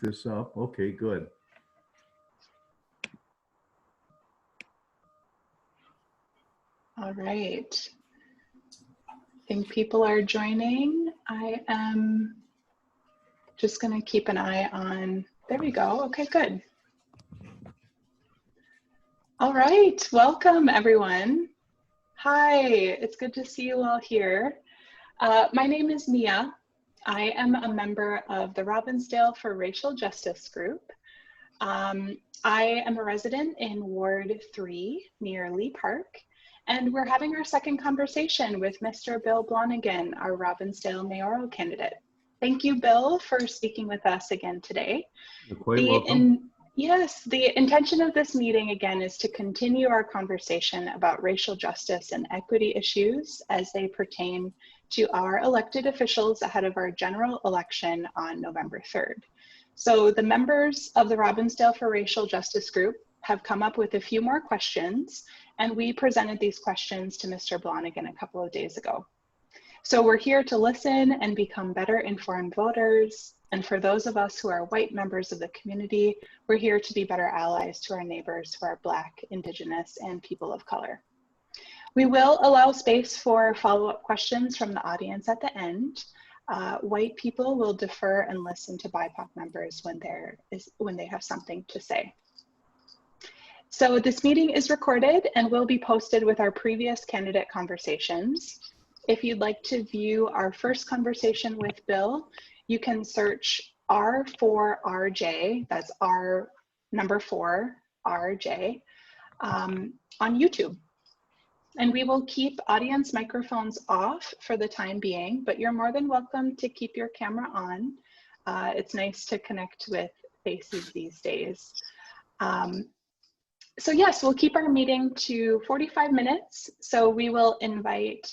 this up. Okay, good. All right. I think people are joining. I am just going to keep an eye on, there we go. Okay, good. All right, welcome everyone. Hi, it's good to see you all here. My name is Mia. I am a member of the Robbinsdale for Racial Justice group. I am a resident in Ward 3 near Lee Park, and we're having our second conversation with Mr. Bill Blonigan, our Robbinsdale mayoral candidate. Thank you, Bill, for speaking with us again today. You're quite welcome. Yes, the intention of this meeting again is to continue our conversation about racial justice and equity issues as they pertain to our elected officials ahead of our general election on November 3rd. So the members of the Robbinsdale for Racial Justice group have come up with a few more questions, and we presented these questions to Mr. Blonigan a couple of days ago. So we're here to listen and become better informed voters. And for those of us who are white members of the community, we're here to be better allies to our neighbors who are Black, Indigenous, and people of color. We will allow space for follow-up questions from the audience at the end. White people will defer and listen to BIPOC members when they have something to say. So this meeting is recorded and will be posted with our previous candidate conversations. If you'd like to view our first conversation with Bill, you can search R4RJ, that's R number 4 RJ, on YouTube. And we will keep audience microphones off for the time being, but you're more than welcome to keep your camera on. It's nice to connect with faces these days. So yes, we'll keep our meeting to 45 minutes. So we will invite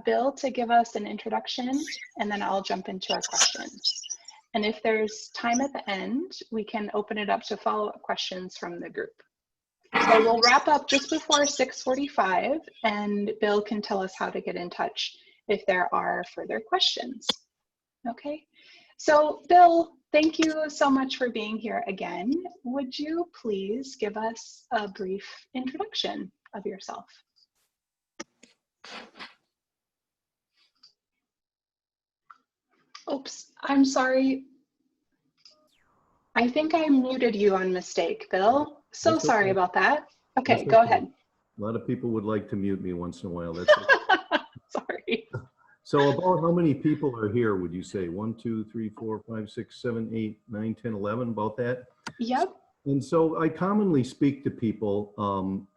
Bill to give us an introduction, and then I'll jump into our questions. And if there's time at the end, we can open it up to follow-up questions from the group. So we'll wrap up just before 6:45, and Bill can tell us how to get in touch if there are further questions. Okay, so Bill, thank you so much for being here again. Would you please give us a brief introduction of yourself? Oops, I'm sorry. I think I muted you on mistake, Bill. So That's sorry okay. about that. Okay, That's go okay. ahead. A lot of people would like to mute me once in a while. That's okay. Sorry. So about how many people are here, would you say? 1, 2, 3, 4, 5, 6, 7, 8, 9, 10, 11, about that? Yep. And so I commonly speak to people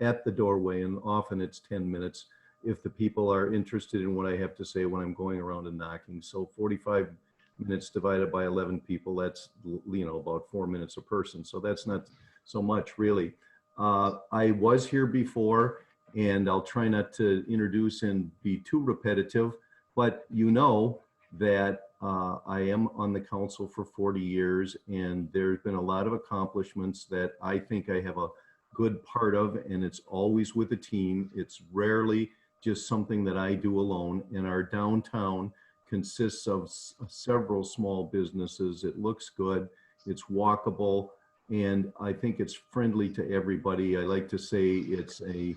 at the doorway, and often it's 10 minutes if the people are interested in what I have to say when I'm going around and knocking. So 45 minutes divided by 11 people, that's, you know, about 4 minutes a person. So that's not so much really. I was here before, and I'll try not to introduce and be too repetitive, but you know that I am on the council for 40 years, and there's been a lot of accomplishments that I think I have a good part of, and it's always with a team. It's rarely just something that I do alone, and our downtown consists of several small businesses. It looks good, it's walkable, and I think it's friendly to everybody. I like to say it's a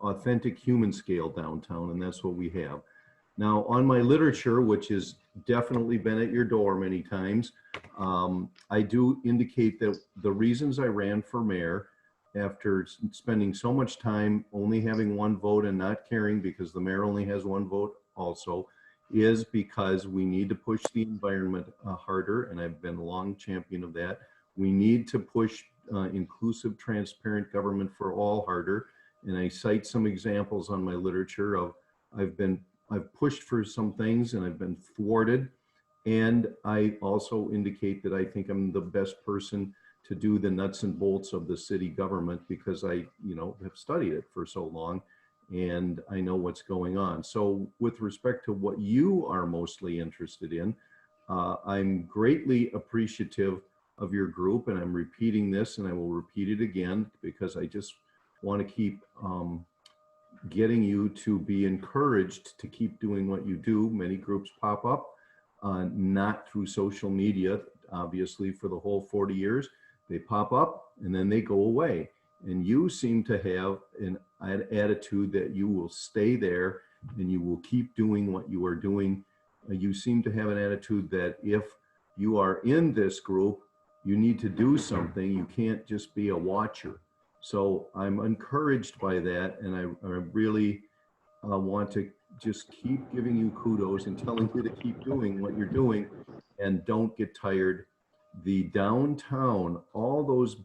authentic human scale downtown, and that's what we have. Now, on my literature, which has definitely been at your door many times, I do indicate that the reasons I ran for mayor, after spending so much time only having one vote and not caring because the mayor only has one vote also, is because we need to push the environment harder, and I've been a long champion of that. We need to push inclusive, transparent government for all harder, and I cite some examples on my literature of I've pushed for some things and I've been thwarted, and I also indicate that I think I'm the best person to do the nuts and bolts of the city government because I, you know, have studied it for so long and I know what's going on. So with respect to what you are mostly interested in, I'm greatly appreciative of your group, and I'm repeating this and I will repeat it again because I just want to keep getting you to be encouraged to keep doing what you do. Many groups pop up. not through social media, obviously, for the whole 40 years. They pop up and then they go away. And you seem to have an attitude that you will stay there and you will keep doing what you are doing. You seem to have an attitude that if you are in this group, you need to do something. You can't just be a watcher. So I'm encouraged by that. And I really want to just keep giving you kudos and telling you to keep doing what you're doing and don't get tired. The downtown, all those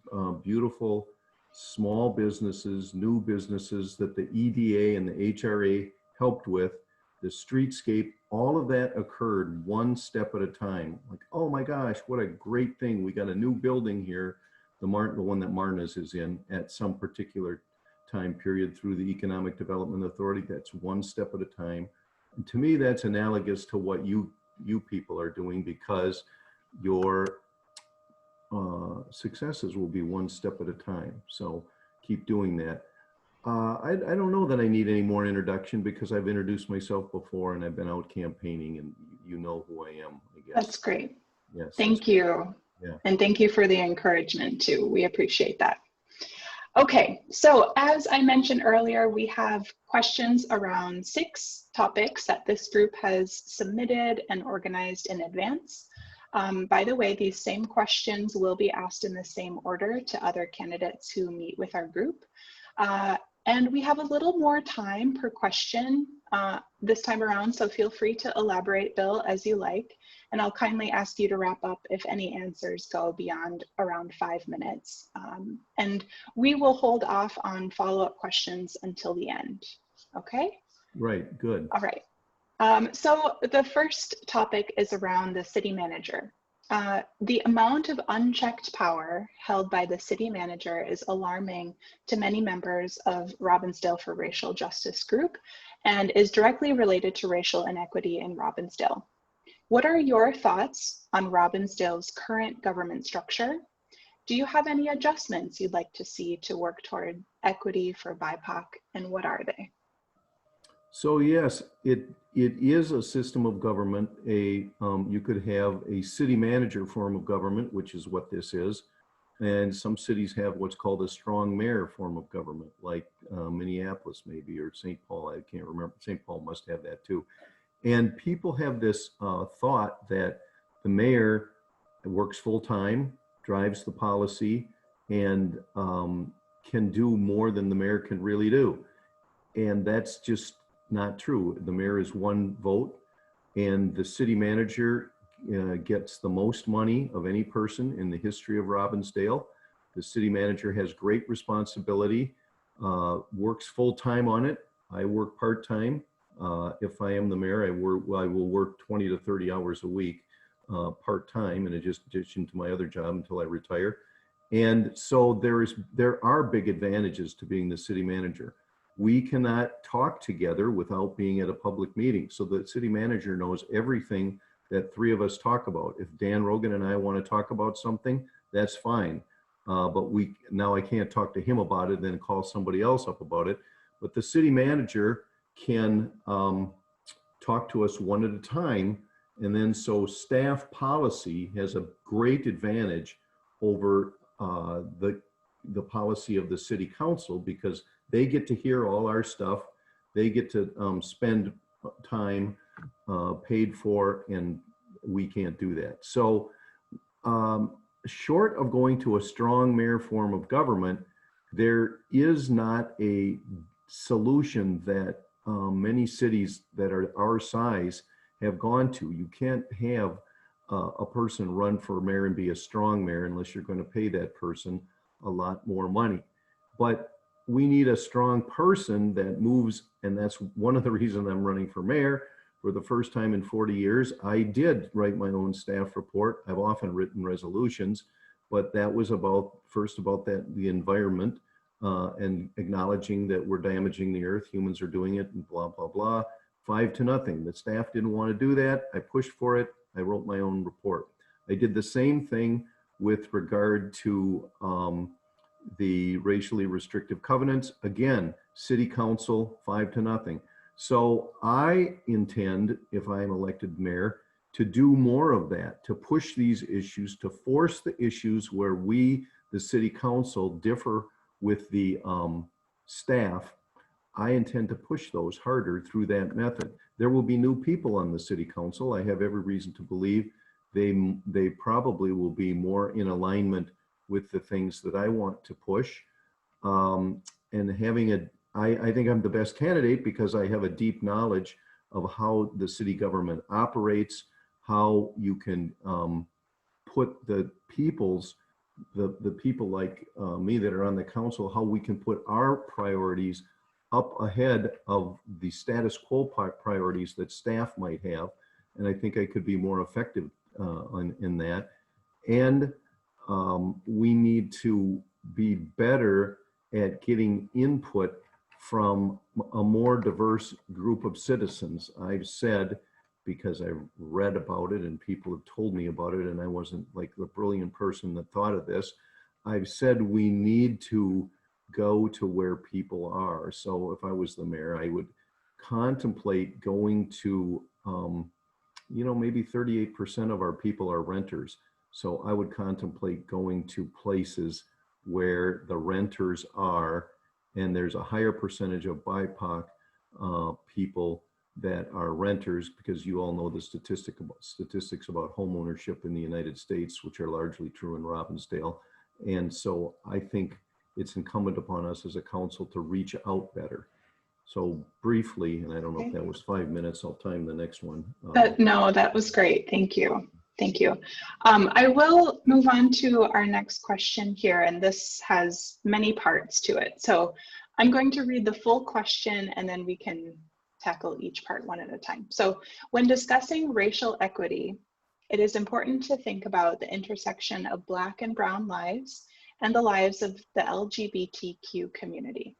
beautiful small businesses, new businesses that the EDA and the HRA helped with, the streetscape, all of that occurred one step at a time. Like, oh my gosh, what a great thing. We got a new building here, the one that Marna's is in at some particular time period through the Economic Development Authority. That's one step at a time. And to me, that's analogous to what you people are doing, because your successes will be one step at a time. So keep doing that. I don't know that I need any more introduction, because I've introduced myself before and I've been out campaigning and you know who I am, I guess. That's great. Yes. Thank you. Yeah. And thank you for the encouragement too. We appreciate that. Okay, so as I mentioned earlier, we have questions around 6 topics that this group has submitted and organized in advance. By the way, these same questions will be asked in the same order to other candidates who meet with our group. And we have a little more time per question this time around, so feel free to elaborate, Bill, as you like. And I'll kindly ask you to wrap up if any answers go beyond around 5 minutes. And we will hold off on follow-up questions until the end, okay? Right, good. All right. So the first topic is around the city manager. The amount of unchecked power held by the city manager is alarming to many members of Robbinsdale for Racial Justice group and is directly related to racial inequity in Robbinsdale. What are your thoughts on Robbinsdale's current government structure? Do you have any adjustments you'd like to see to work toward equity for BIPOC, and what are they? So yes, it is a system of government. You could have a city manager form of government, which is what this is. And some cities have what's called a strong mayor form of government, like Minneapolis maybe, or St. Paul, I can't remember. St. Paul must have that too. And people have this thought that the mayor works full-time, drives the policy, and can do more than the mayor can really do. And that's just not true. The mayor is one vote, and the city manager gets the most money of any person in the history of Robbinsdale. The city manager has great responsibility, works full-time on it. I work part-time. If I am the mayor, I will work 20 to 30 hours a week part-time, in addition to my other job until I retire. And so there are big advantages to being the city manager. We cannot talk together without being at a public meeting. So the city manager knows everything that 3 of us talk about. If Dan Rogan and I want to talk about something, that's fine. But now I can't talk to him about it, then call somebody else up about it. But the city manager can talk to us one at a time. And then so staff policy has a great advantage over the policy of the city council, because they get to hear all our stuff. They get to spend time paid for, and we can't do that. So short of going to a strong mayor form of government, there is not a solution that many cities that are our size have gone to. You can't have a person run for mayor and be a strong mayor unless you're going to pay that person a lot more money. But we need a strong person that moves, and that's one of the reasons I'm running for mayor. For the first time in 40 years, I did write my own staff report. I've often written resolutions, but that was about the environment and acknowledging that we're damaging the earth, humans are doing it, and blah, blah, blah. 5-0. The staff didn't want to do that. I pushed for it. I wrote my own report. I did the same thing with regard to the racially restrictive covenants. Again, city council, 5-0. So I intend, if I'm elected mayor, to do more of that, to push these issues, to force the issues where we, the city council, differ with the staff. I intend to push those harder through that method. There will be new people on the city council. I have every reason to believe they probably will be more in alignment with the things that I want to push. And having I think I'm the best candidate because I have a deep knowledge of how the city government operates, how you can put the people like me that are on the council, how we can put our priorities up ahead of the status quo priorities that staff might have. And I think I could be more effective in that. And we need to be better at getting input from a more diverse group of citizens. I've said, because I've read about it and people have told me about it, and I wasn't like the brilliant person that thought of this, I've said we need to go to where people are. So if I was the mayor, I would contemplate going to, maybe 38% of our people are renters. So I would contemplate going to places where the renters are, and there's a higher percentage of BIPOC people that are renters, because you all know the statistics about home ownership in the United States, which are largely true in Robbinsdale. And so I think it's incumbent upon us as a council to reach out better. So briefly, and I don't know if that was 5 minutes, I'll time the next one. No, that was great. Thank you. Thank you. I will move on to our next question here, and this has many parts to it. So I'm going to read the full question and then we can tackle each part one at a time. So when discussing racial equity, it is important to think about the intersection of Black and Brown lives and the lives of the LGBTQ community.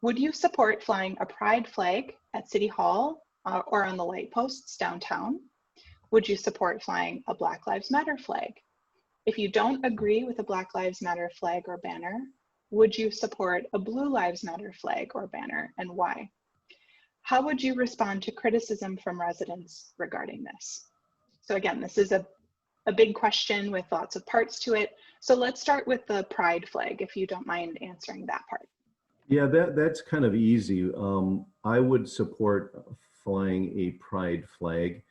Would you support flying a pride flag at City Hall or on the light posts downtown? Would you support flying a Black Lives Matter flag? If you don't agree with a Black Lives Matter flag or banner, would you support a Blue Lives Matter flag or banner, and why? How would you respond to criticism from residents regarding this? So again, this is a big question with lots of parts to it. So let's start with the pride flag, if you don't mind answering that part. Yeah, that's kind of easy. I would support flying a pride flag.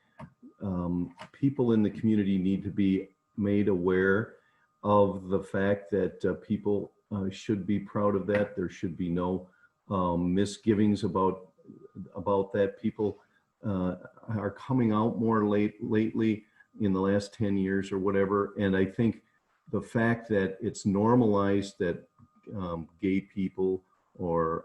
People in the community need to be made aware of the fact that people should be proud of that. There should be no misgivings about that. People are coming out more lately in the last 10 years or whatever. And I think the fact that it's normalized that gay people or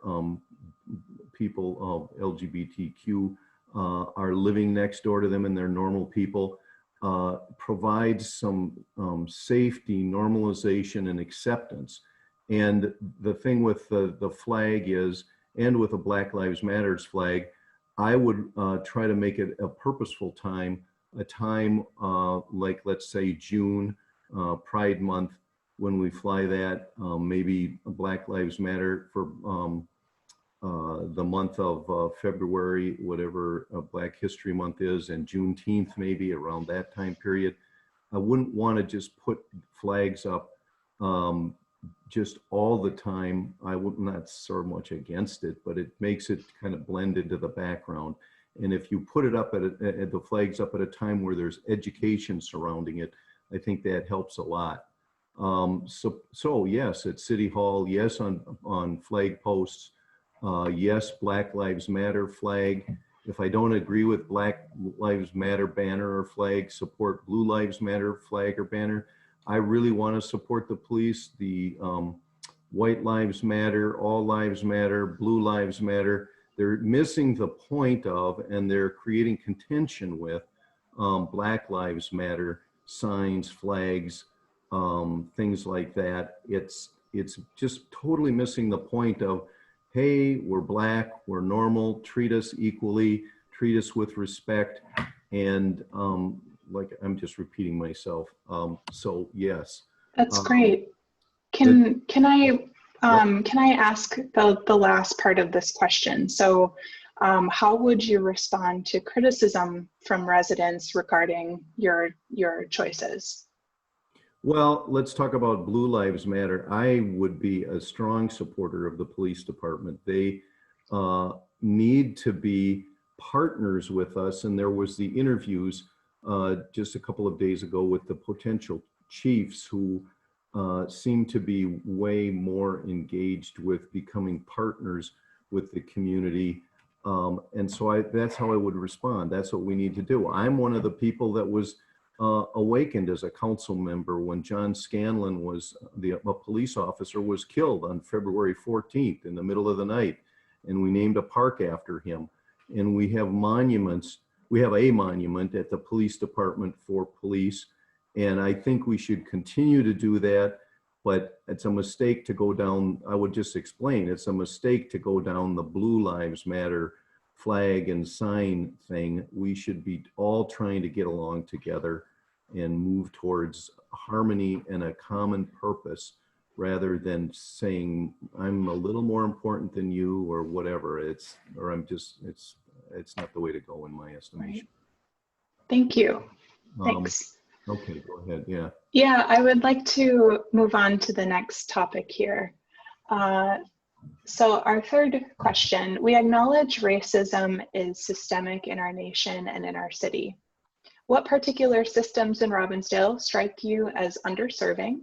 people of LGBTQ are living next door to them and they're normal people, provides some safety, normalization, and acceptance. And the thing with the flag is, and with a Black Lives Matters flag, I would try to make it a purposeful time, a time like, let's say, June, Pride Month, when we fly that, maybe Black Lives Matter for the month of February, whatever Black History Month is, and Juneteenth, maybe around that time period. I wouldn't want to just put flags up just all the time. I would not so much against it, but it makes it kind of blend into the background. And if you put it up at the flags up at a time where there's education surrounding it, I think that helps a lot. So yes, at City Hall, yes, on flag posts, yes, Black Lives Matter flag. If I don't agree with Black Lives Matter banner or flag, support Blue Lives Matter flag or banner. I really want to support the police, the White Lives Matter, All Lives Matter, Blue Lives Matter. They're missing the point of, and they're creating contention with Black Lives Matter signs, flags, things like that. It's just totally missing the point of, hey, we're Black, we're normal, treat us equally, treat us with respect. And like, I'm just repeating myself. So yes. That's great. Can I ask the last part of this question? So how would you respond to criticism from residents regarding your choices? Well, let's talk about Blue Lives Matter. I would be a strong supporter of the police department. They need to be partners with us. And there was the interviews just a couple of days ago with the potential chiefs who seem to be way more engaged with becoming partners with the community. And so that's how I would respond. That's what we need to do. I'm one of the people that was awakened as a council member when John Scanlon was a police officer was killed on February 14th in the middle of the night. And we named a park after him. And we have monuments. We have a monument at the police department for police. And I think we should continue to do that, but it's a mistake to go down, I would just explain, it's a mistake to go down the Blue Lives Matter flag and sign thing. We should be all trying to get along together and move towards harmony and a common purpose rather than saying I'm a little more important than you or whatever. It's not the way to go in my estimation. Right. Thank you. Thanks. Okay, go ahead. Yeah. Yeah, I would like to move on to the next topic here. So our third question, we acknowledge racism is systemic in our nation and in our city. What particular systems in Robbinsdale strike you as underserving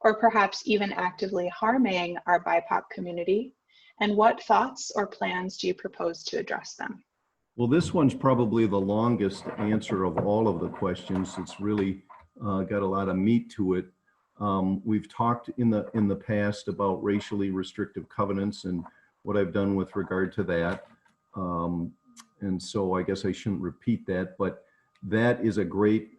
or perhaps even actively harming our BIPOC community? And what thoughts or plans do you propose to address them? Well, this one's probably the longest answer of all of the questions. It's really got a lot of meat to it. We've talked in the past about racially restrictive covenants and what I've done with regard to that. And so I guess I shouldn't repeat that, but that is a great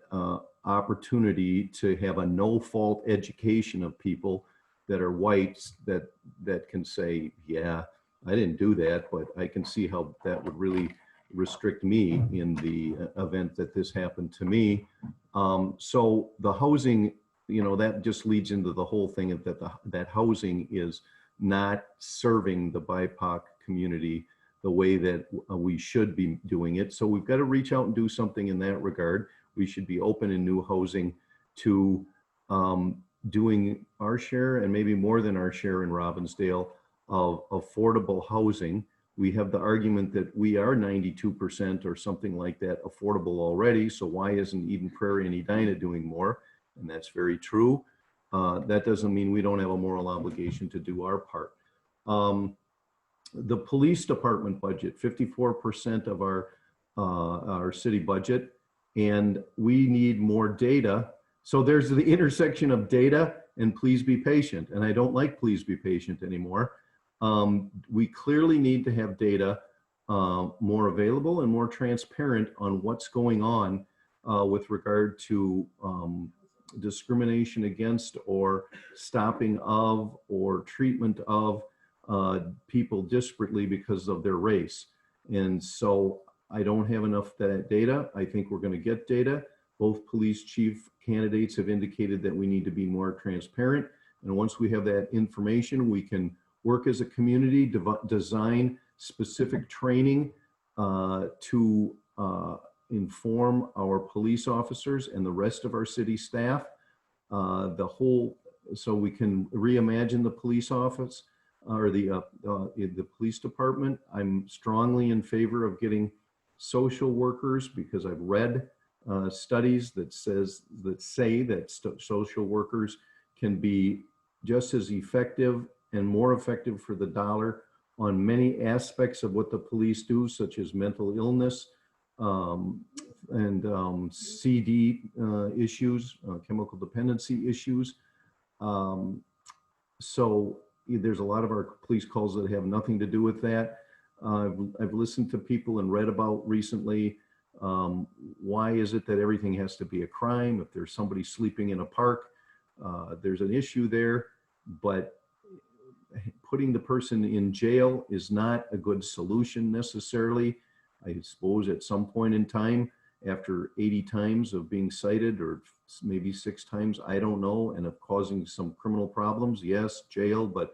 opportunity to have a no-fault education of people that are whites that can say, yeah, I didn't do that, but I can see how that would really restrict me in the event that this happened to me. So the housing, that just leads into the whole thing of that housing is not serving the BIPOC community the way that we should be doing it. So we've got to reach out and do something in that regard. We should be open in new housing to doing our share and maybe more than our share in Robbinsdale of affordable housing. We have the argument that we are 92% or something like that affordable already. So why isn't Eden Prairie and Edina doing more? And that's very true. That doesn't mean we don't have a moral obligation to do our part. The police department budget, 54% of our city budget, and we need more data. So there's the intersection of data and please be patient. And I don't like please be patient anymore. We clearly need to have data more available and more transparent on what's going on with regard to discrimination against or stopping of or treatment of people disparately because of their race. And so I don't have enough data. I think we're going to get data. Both police chief candidates have indicated that we need to be more transparent. And once we have that information, we can work as a community, design specific training to inform our police officers and the rest of our city staff. So we can reimagine the police office or the police department. I'm strongly in favor of getting social workers because I've read studies that say that social workers can be just as effective and more effective for the dollar on many aspects of what the police do, such as mental illness and CD issues, chemical dependency issues. So there's a lot of our police calls that have nothing to do with that. I've listened to people and read about recently, why is it that everything has to be a crime? If there's somebody sleeping in a park, there's an issue there, but putting the person in jail is not a good solution necessarily. I suppose at some point in time, after 80 times of being cited, or maybe 6 times, I don't know, and of causing some criminal problems, yes, jail, but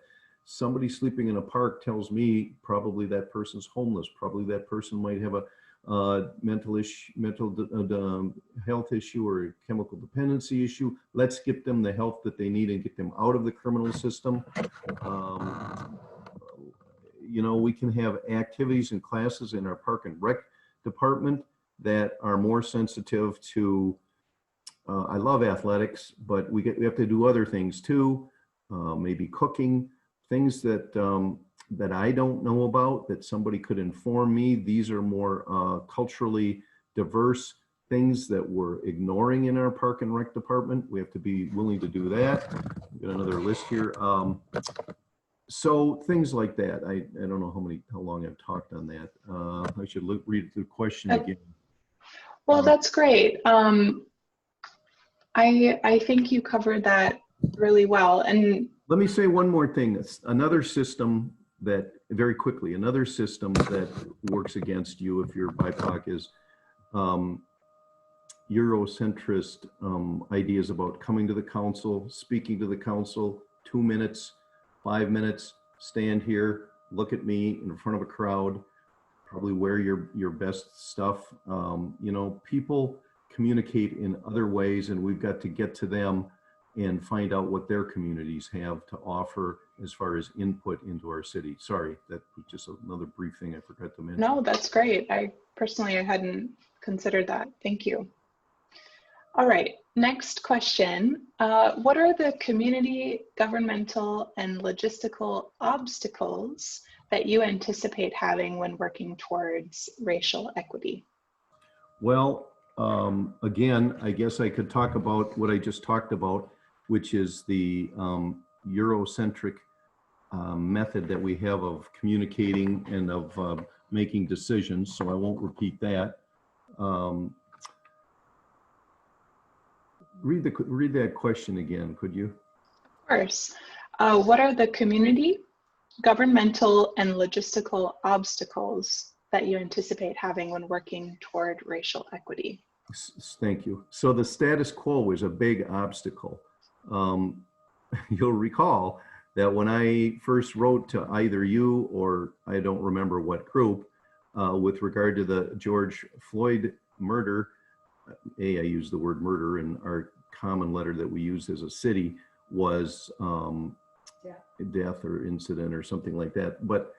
somebody sleeping in a park tells me probably that person's homeless. Probably that person might have a mental health issue or a chemical dependency issue. Let's get them the help that they need and get them out of the criminal system. You know, we can have activities and classes in our park and rec department that are more sensitive to, I love athletics, but we have to do other things too. Maybe cooking, things that that I don't know about that somebody could inform me. These are more culturally diverse things that we're ignoring in our park and rec department. We have to be willing to do that. We've got another list here. So things like that. I don't know how long I've talked on that. I should read the question again. Well, that's great. I think you covered that really well. And let me say one more thing. Another system that, very quickly, another system that works against you if you're BIPOC is Eurocentrist ideas about coming to the council, speaking to the council, 2 minutes, 5 minutes, stand here, look at me in front of a crowd, probably wear your best stuff. You know, people communicate in other ways, and we've got to get to them and find out what their communities have to offer as far as input into our city. Sorry, that was just another brief thing I forgot to mention. no, that's great. I hadn't considered that. Thank you. All right, next question. What are the community, governmental, and logistical obstacles that you anticipate having when working towards racial equity? Well, again, I guess I could talk about what I just talked about, which is the Eurocentric method that we have of communicating and of making decisions, so I won't repeat that. Read that question again, could you? Of course. What are the community, governmental, and logistical obstacles that you anticipate having when working toward racial equity? Thank you. So the status quo is a big obstacle. You'll recall that when I first wrote to either you or I don't remember what group with regard to the George Floyd murder, I used the word murder in our common letter that we use as a city was death or incident or something like that. But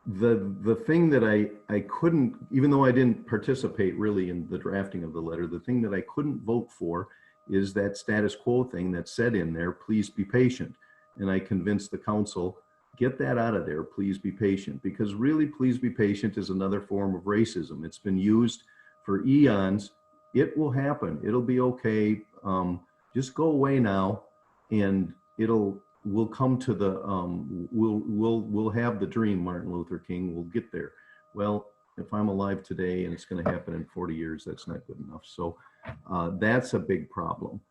the thing that I couldn't, even though I didn't participate really in the drafting of the letter, the thing that I couldn't vote for is that status quo thing that said in there, please be patient. And I convinced the council, get that out of there, please be patient, because really please be patient is another form of racism. It's been used for eons. It will happen. It'll be okay. Just go away now, and we'll come to the we'll have the dream, Martin Luther King. We'll get there. Well, if I'm alive today and it's going to happen in 40 years, that's not good enough. So that's a big problem.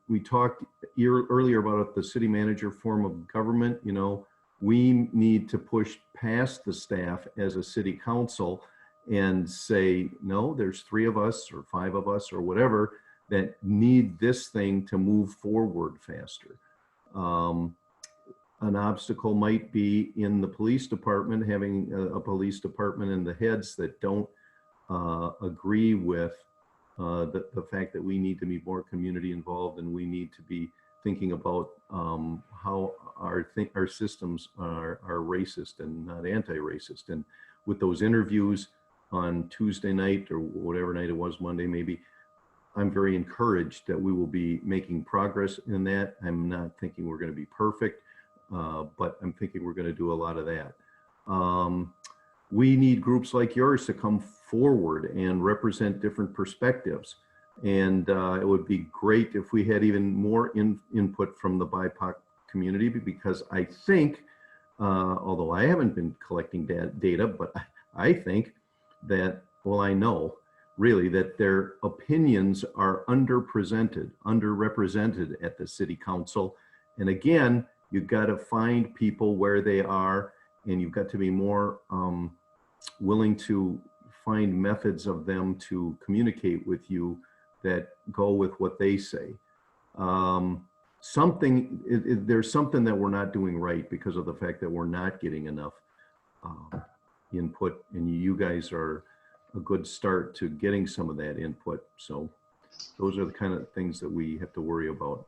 We talked earlier about the city manager form of government. You know, we need to push past the staff as a city council and say, no, there's 3 of us or 5 of us or whatever that need this thing to move forward faster. An obstacle might be in the police department, having a police department and the heads that don't agree with the fact that we need to be more community involved, and we need to be thinking about how our systems are racist and not anti-racist. And with those interviews on Tuesday night or whatever night it was, Monday maybe, I'm very encouraged that we will be making progress in that. I'm not thinking we're going to be perfect, but I'm thinking we're going to do a lot of that. We need groups like yours to come forward and represent different perspectives. And it would be great if we had even more input from the BIPOC community, because I think, although I haven't been collecting data, but I think that, well, I know really that their opinions are underrepresented at the city council. And again, you've got to find people where they are, and you've got to be more willing to find methods of them to communicate with you that go with what they say. something, there's something that we're not doing right because of the fact that we're not getting enough input, and you guys are a good start to getting some of that input. So those are the kind of things that we have to worry about.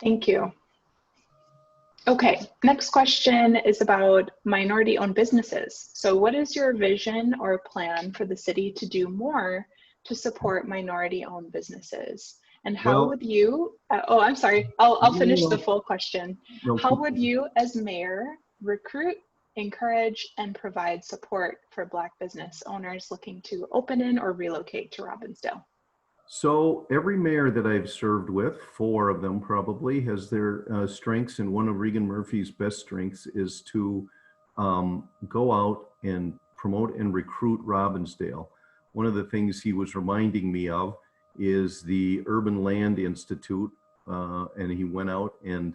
Thank you. Okay, next question is about minority-owned businesses. So what is your vision or plan for the city to do more to support minority-owned businesses? And how would you, oh, I'm sorry, I'll finish the full question. How would you as mayor recruit, encourage, and provide support for Black business owners looking to open in or relocate to Robbinsdale? So every mayor that I've served with, 4 of them probably, has their strengths, and one of Regan Murphy's best strengths is to go out and promote and recruit Robbinsdale. One of the things he was reminding me of is the Urban Land Institute, and he went out and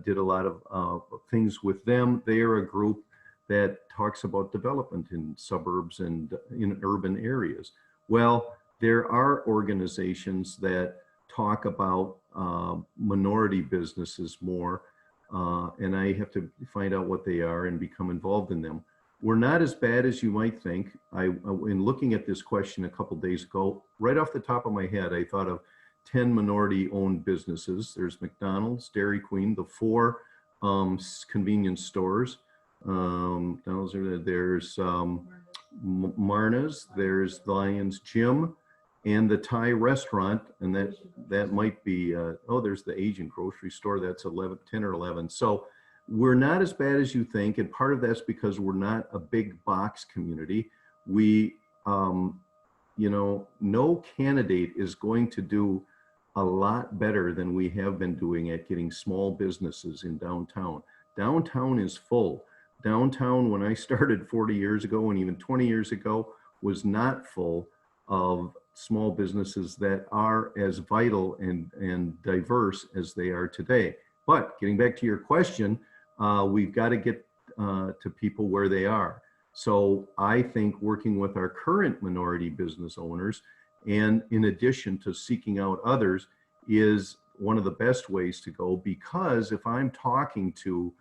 did a lot of things with them. They are a group that talks about development in suburbs and in urban areas. Well, there are organizations that talk about minority businesses more, and I have to find out what they are and become involved in them. We're not as bad as you might think. In looking at this question a couple days ago, right off the top of my head, I thought of 10 minority-owned businesses. There's McDonald's, Dairy Queen, the 4 convenience stores. There's Marna's, there's Lions Gym, and the Thai restaurant, and that might be, there's the Asian grocery store, that's 10 or 11. So we're not as bad as you think, and part of that's because we're not a big box community. We, no candidate is going to do a lot better than we have been doing at getting small businesses in downtown. Downtown is full. Downtown, when I started 40 years ago and even 20 years ago, was not full of small businesses that are as vital and diverse as they are today. But getting back to your question, we've got to get to people where they are. So I think working with our current minority business owners, and in addition to seeking out others, is one of the best ways to go, because if I'm talking to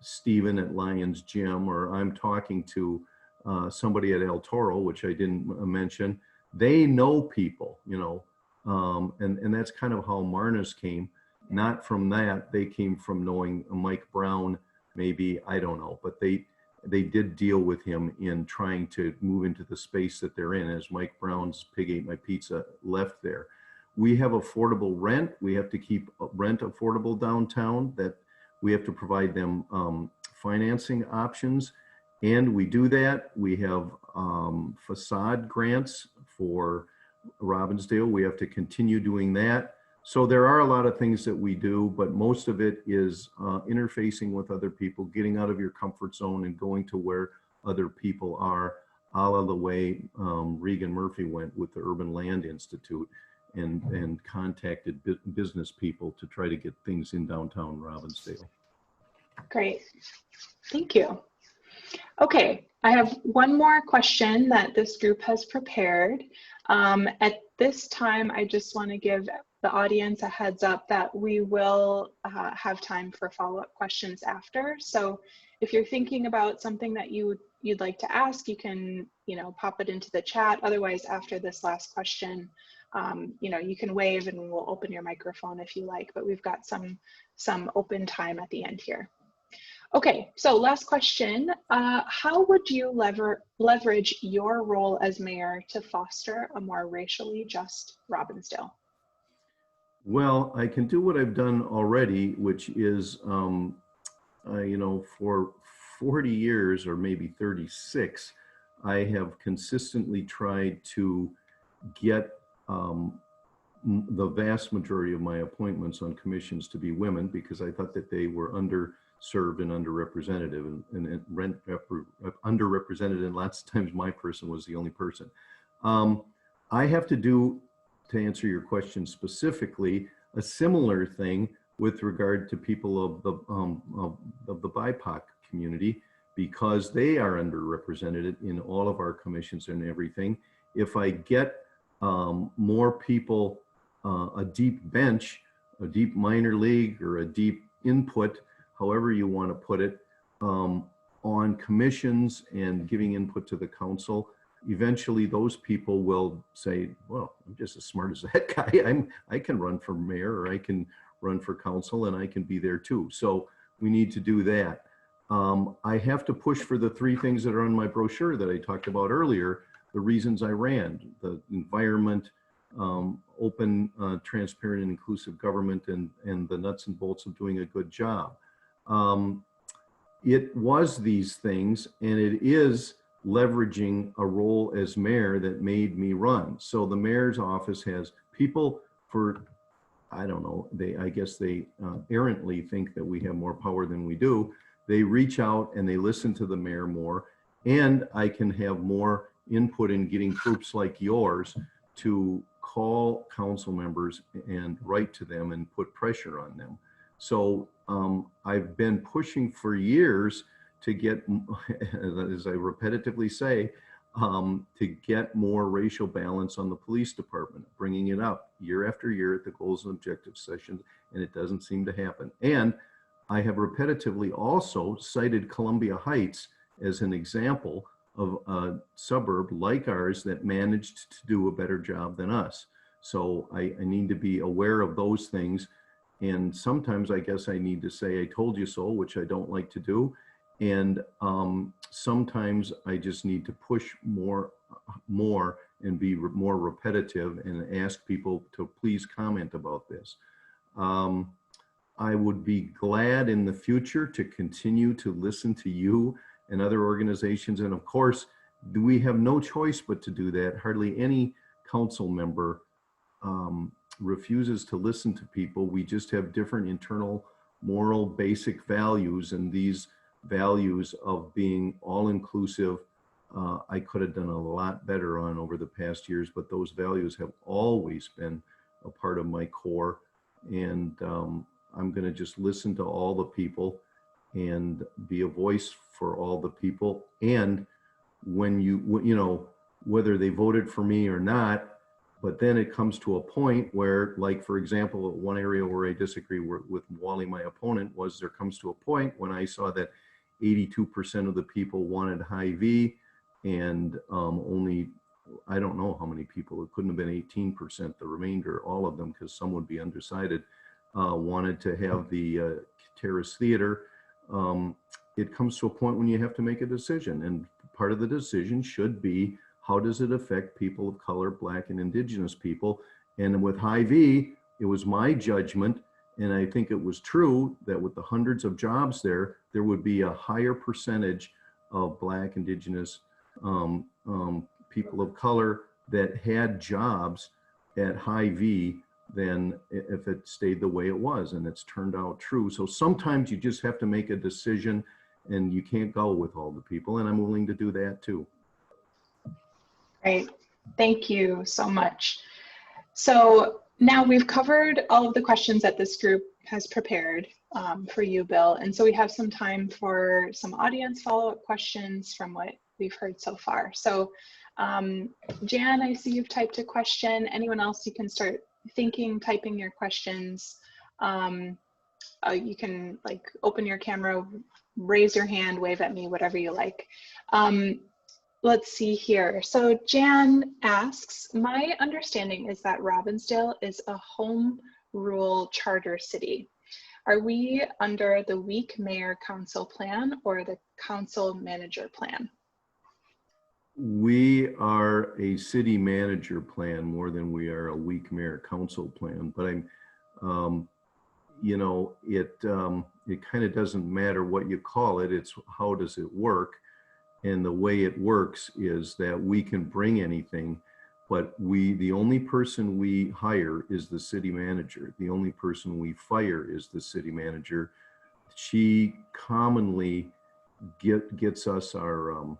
Stephen at Lions Gym, or I'm talking to somebody at El Toro, which I didn't mention, they know people, and that's kind of how Marna's came. Not from that, they came from knowing Mike Brown, maybe, I don't know, but they did deal with him in trying to move into the space that they're in, as Mike Brown's Pig Ate My Pizza left there. We have affordable rent. We have to keep rent affordable downtown, that we have to provide them financing options. And we do that. We have facade grants for Robbinsdale. We have to continue doing that. So there are a lot of things that we do, but most of it is interfacing with other people, getting out of your comfort zone and going to where other people are, a la the way Regan Murphy went with the Urban Land Institute and contacted business people to try to get things in downtown Robbinsdale. Great, thank you. Okay, I have one more question that this group has prepared. At this time, I just want to give the audience a heads up that we will have time for follow-up questions after. So if you're thinking about something that you'd like to ask, you can pop it into the chat. Otherwise, after this last question, you can wave and we'll open your microphone if you like, but we've got some open time at the end here. Okay, so last question. How would you leverage your role as mayor to foster a more racially just Robbinsdale? Well, I can do what I've done already, which is, for 40 years or maybe 36, I have consistently tried to get the vast majority of my appointments on commissions to be women, because I thought that they were underserved and underrepresented, underrepresented, and lots of times my person was the only person. I have to do, to answer your question specifically, a similar thing with regard to people of the BIPOC community, because they are underrepresented in all of our commissions and everything. If I get more people, a deep bench deep minor league or a deep input, however you want to put it, on commissions and giving input to the council, eventually those people will say, well, I'm just as smart as that guy. I can run for mayor, or I can run for council, and I can be there too. So we need to do that. I have to push for the three things that are on my brochure that I talked about earlier, the reasons I ran: the environment, open, transparent, and inclusive government, and the nuts and bolts of doing a good job. It was these things, and it is leveraging a role as mayor that made me run. So the mayor's office has people for, I don't know, I guess they errantly think that we have more power than we do. They reach out and they listen to the mayor more, and I can have more input in getting groups like yours to call council members and write to them and put pressure on them. So I've been pushing for years to get, as I repetitively say, to get more racial balance on the police department, bringing it up year after year at the goals and objectives sessions, and it doesn't seem to happen. And I have repetitively also cited Columbia Heights as an example of a suburb like ours that managed to do a better job than us. So I need to be aware of those things. And sometimes I guess I need to say, I told you so, which I don't like to do. And sometimes I just need to push more and be more repetitive and ask people to please comment about this. I would be glad in the future to continue to listen to you and other organizations. And of course, we have no choice but to do that. Hardly any council member refuses to listen to people. We just have different internal moral basic values, and these values of being all inclusive, I could have done a lot better on over the past years, but those values have always been a part of my core. And I'm going to just listen to all the people and be a voice for all the people. And when you know, whether they voted for me or not, but then it comes to a point where, like, for example, one area where I disagree with Wally, my opponent, was there comes to a point when I saw that 82% of the people wanted high V, and only, I don't know how many people, it couldn't have been 18%, the remainder, all of them, because some would be undecided, wanted to have the Terrace Theater. It comes to a point when you have to make a decision, and part of the decision should be, how does it affect people of color, Black and Indigenous people? And with high V, it was my judgment, and I think it was true, that with the hundreds of jobs there would be a higher percentage of Black, Indigenous, people of color that had jobs at high V than if it stayed the way it was, and it's turned out true. So sometimes you just have to make a decision, and you can't go with all the people, and I'm willing to do that too. Great, thank you so much. So now we've covered all of the questions that this group has prepared for you, Bill. And so we have some time for some audience follow-up questions from what we've heard so far. So Jan, I see you've typed a question. Anyone else, you can start thinking, typing your questions. You can like open your camera, raise your hand, wave at me, whatever you like. Let's see here. So Jan asks, my understanding is that Robbinsdale is a home rule charter city. Are we under the weak mayor council plan or the council manager plan? We are a city manager plan more than we are a weak mayor council plan. But I'm, you know, it kind of doesn't matter what you call it. It's how does it work? And the way it works is that we can bring anything, but the only person we hire is the city manager. The only person we fire is the city manager. She commonly gets us our,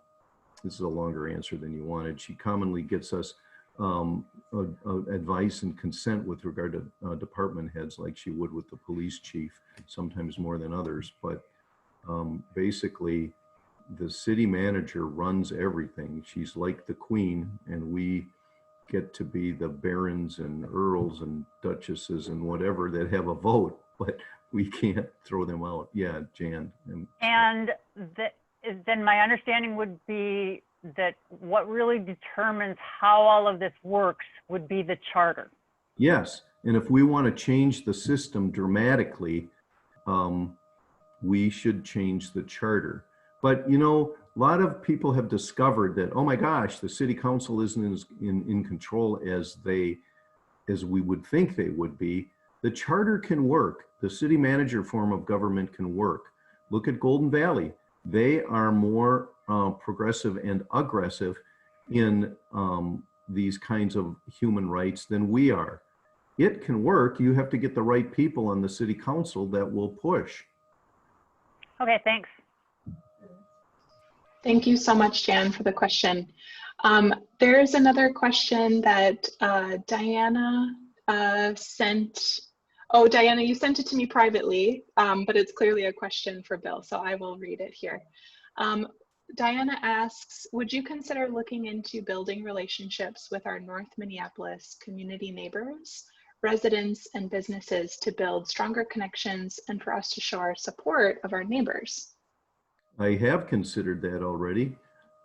this is a longer answer than you wanted. She commonly gets us advice and consent with regard to department heads, like she would with the police chief, sometimes more than others. But basically, the city manager runs everything. She's like the queen, and we get to be the barons and earls and duchesses and whatever that have a vote, but we can't throw them out. Yeah, Jan. And then my understanding would be that what really determines how all of this works would be the charter. Yes, and if we want to change the system dramatically, we should change the charter. But you know, a lot of people have discovered that, oh my gosh, the city council isn't as in control as we would think they would be. The charter can work. The city manager form of government can work. Look at Golden Valley. They are more progressive and aggressive in these kinds of human rights than we are. It can work. You have to get the right people on the city council that will push. Okay, thanks. Thank you so much, Jan, for the question. There's another question that Diana sent. Oh, Diana, you sent it to me privately, but it's clearly a question for Bill, so I will read it here. Diana asks, would you consider looking into building relationships with our North Minneapolis community neighbors, residents, and businesses to build stronger connections and for us to show our support of our neighbors? I have considered that already.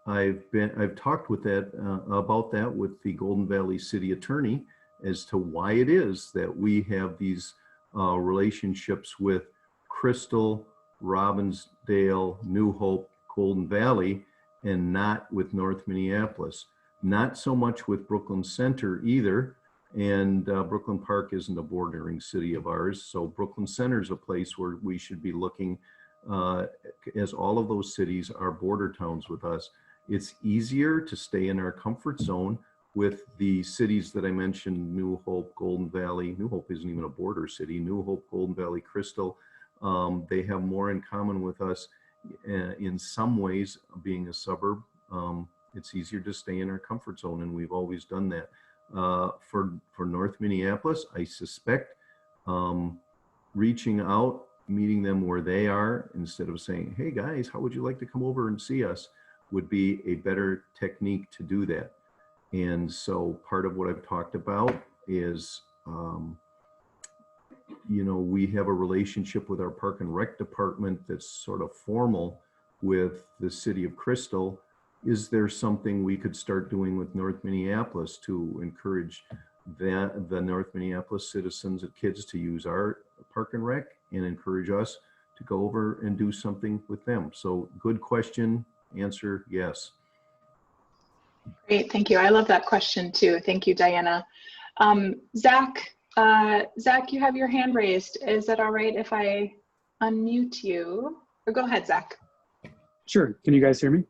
I've talked with about that with the Golden Valley City Attorney as to why it is that we have these relationships with Crystal, Robbinsdale, New Hope, Golden Valley, and not with North Minneapolis. Not so much with Brooklyn Center either. And Brooklyn Park isn't a bordering city of ours. So Brooklyn Center is a place where we should be looking, as all of those cities are border towns with us. It's easier to stay in our comfort zone with the cities that I mentioned, New Hope, Golden Valley. New Hope isn't even a border city. New Hope, Golden Valley, Crystal, they have more in common with us in some ways, being a suburb. It's easier to stay in our comfort zone, and we've always done that. For North Minneapolis, I suspect reaching out, meeting them where they are, instead of saying, hey guys, how would you like to come over and see us, would be a better technique to do that. And so part of what I've talked about is, you know, we have a relationship with our Park and Rec department that's sort of formal with the city of Crystal. Is there something we could start doing with North Minneapolis to encourage the North Minneapolis citizens and kids to use our Park and Rec and encourage us to go over and do something with them? So good question, answer yes. Great, thank you. I love that question too. Thank you, Diana. Zach, you have your hand raised. Is it all right if I unmute you? Or go ahead, Zach. Sure, can you guys hear me?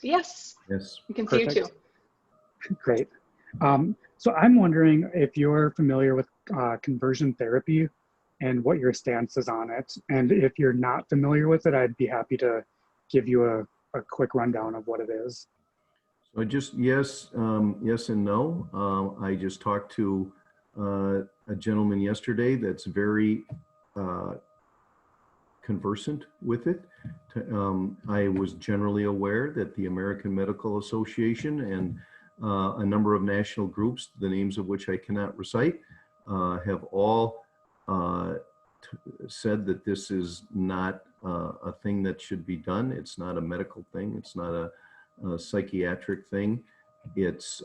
Yes. Yes. We can Perfect. see you too. Great. So I'm wondering if you're familiar with conversion therapy and what your stance is on it. And if you're not familiar with it, I'd be happy to give you a quick rundown of what it is. So just yes, yes and no. I just talked to a gentleman yesterday that's very conversant with it. I was generally aware that the American Medical Association and a number of national groups, the names of which I cannot recite, have all said that this is not a thing that should be done. It's not a medical thing. It's not a psychiatric thing. It's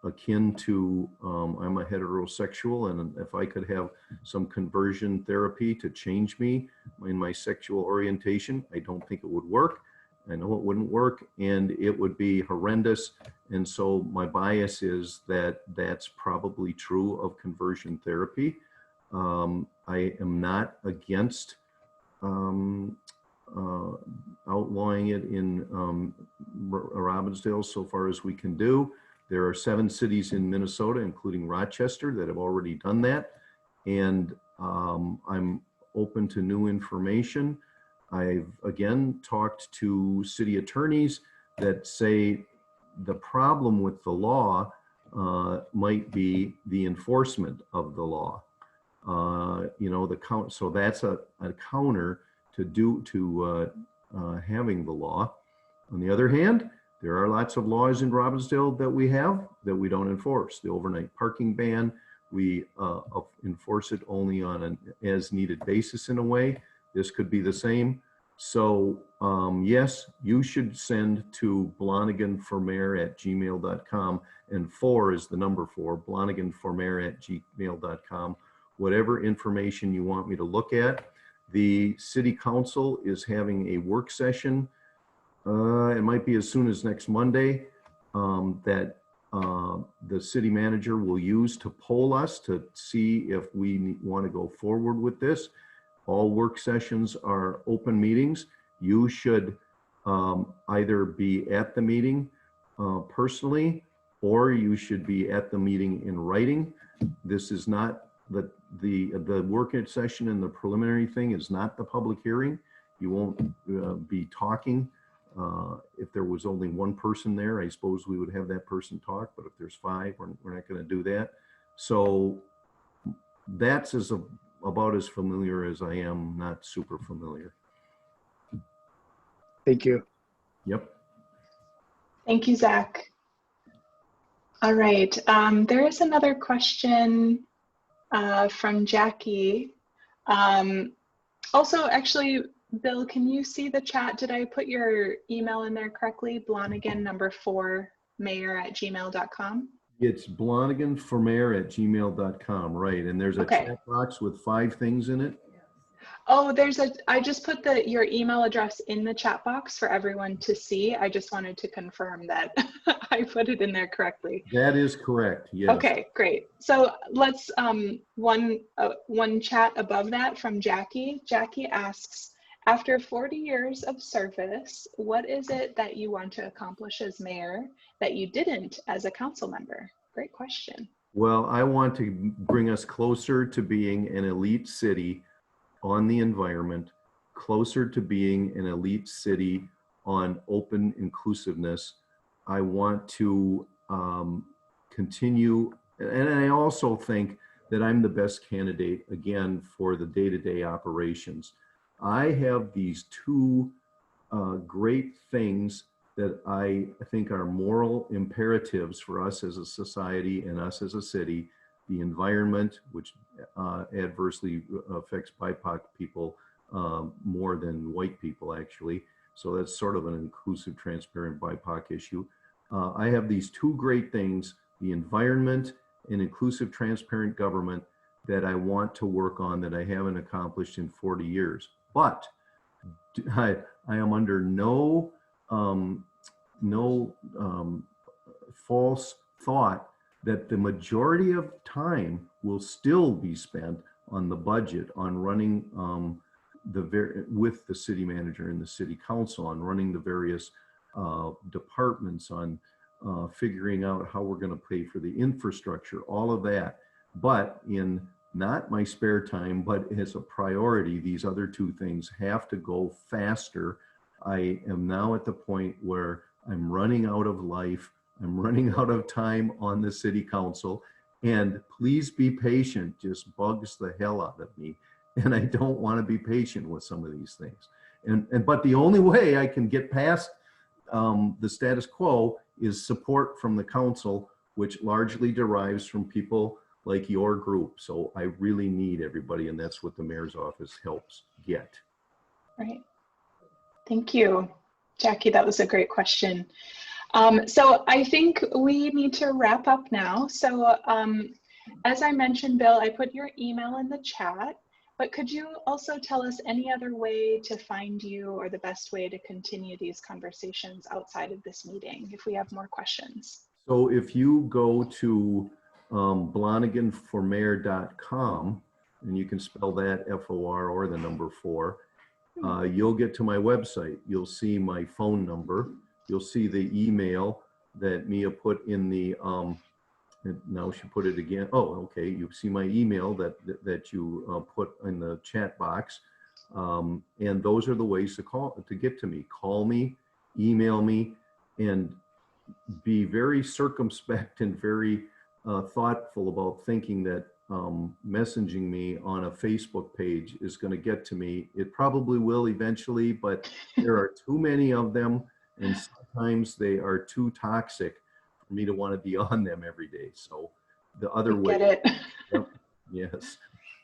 akin to, I'm a heterosexual, and if I could have some conversion therapy to change me in my sexual orientation, I don't think it would work. I know it wouldn't work, and it would be horrendous. And so my bias is that that's probably true of conversion therapy. I am not against outlawing it in Robbinsdale so far as we can do. There are 7 cities in Minnesota, including Rochester, that have already done that. And I'm open to new information. I've again talked to city attorneys that say the problem with the law might be the enforcement of the law. You know, so that's a counter to having the law. On the other hand, There are lots of laws in Robbinsdale that we have that we don't enforce. The overnight parking ban, we enforce it only on an as needed basis in a way. This could be the same. So yes, you should send to bloniganformayor@gmail.com, and 4 is the number 4, bloniganformayor@gmail.com. Whatever information you want me to look at. The city council is having a work session. It might be as soon as next Monday that the city manager will use to poll us to see if we want to go forward with this. All work sessions are open meetings. You should either be at the meeting personally, or you should be at the meeting in writing. This is not the work session, and the preliminary thing is not the public hearing. You won't be talking. If there was only one person there, I suppose we would have that person talk, but if there's 5, we're not going to do that. So that's about as familiar as I am, not super familiar. Thank you. Yep. Thank you, Zach. All right, there is another question from Jackie. Also, actually, Bill, can you see the chat? Did I put your email in there correctly? Blonigan #4 mayor@gmail.com. It's bloniganformayor@gmail.com, right? And there's a chat box with 5 things in it. Oh, I just put your email address in the chat box for everyone to see. I just wanted to confirm that I put it in there correctly. That is correct, yes. Okay, great. So let's, one chat above that from Jackie. Jackie asks, after 40 years of service, what is it that you want to accomplish as mayor that you didn't as a council member? Great question. Well, I want to bring us closer to being an elite city on the environment, closer to being an elite city on open inclusiveness. I want to continue, and I also think that I'm the best candidate, again, for the day-to-day operations. I have these 2 great things that I think are moral imperatives for us as a society and us as a city. The environment, which adversely affects BIPOC people more than white people, actually. So that's sort of an inclusive, transparent BIPOC issue. I have these 2 great things, the environment and inclusive, transparent government, that I want to work on that I haven't accomplished in 40 years. But I am under no false thought that the majority of time will still be spent on the budget, on running with the city manager and the city council, on running the various departments, on figuring out how we're going to pay for the infrastructure, all of that. But in not my spare time, but as a priority, these other 2 things have to go faster. I am now at the point where I'm running out of life. I'm running out of time on the city council, and please be patient. Just bugs the hell out of me. And I don't want to be patient with some of these things. But the only way I can get past the status quo is support from the council, which largely derives from people like your group. So I really need everybody, and that's what the mayor's office helps get. Right. Thank you, Jackie. That was a great question. So I think we need to wrap up now. So as I mentioned, Bill, I put your email in the chat, but could you also tell us any other way to find you or the best way to continue these conversations outside of this meeting if we have more questions? So if you go to bloniganformayor.com, and you can spell that FOR or the number 4, you'll get to my website. You'll see my phone number. You'll see the email that Mia put in the, now she put it again. Oh, okay. You see my email that you put in the chat box. And those are the ways to get to me. Call me, email me, and be very circumspect and very thoughtful about thinking that messaging me on a Facebook page is going to get to me. It probably will eventually, but there are too many of them, and sometimes they are too toxic for me to want to be on them every day. So the other way. Get it. Yep. Yes.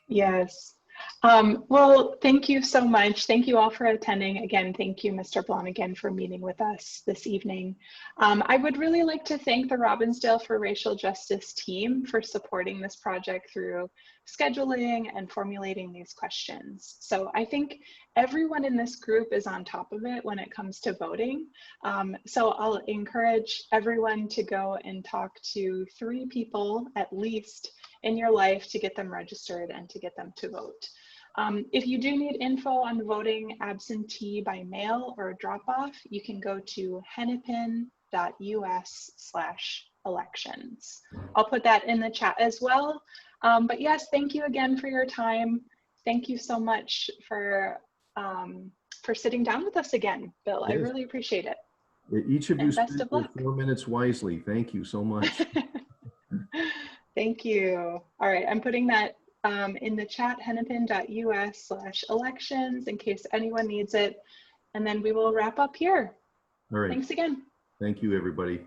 Yes. Well, thank you so much. Thank you all for attending. Again, thank you, Mr. Blonigan, for meeting with us this evening. I would really like to thank the Robbinsdale for Racial Justice team for supporting this project through scheduling and formulating these questions. So I think everyone in this group is on top of it when it comes to voting. So I'll encourage everyone to go and talk to 3 people at least in your life to get them registered and to get them to vote. If you do need info on voting absentee by mail or drop off, you can go to hennepin.us/elections. I'll put that in the chat as well. But yes, thank you again for your time. Thank you so much for sitting down with us again, Bill. Yes. I really appreciate it. Each of you Best spent of luck. 4 minutes wisely. Thank you so much. Thank you. All right, I'm putting that in the chat, hennepin.us/elections, in case anyone needs it. And then we will wrap up here. All right. Thanks again. Thank you, everybody.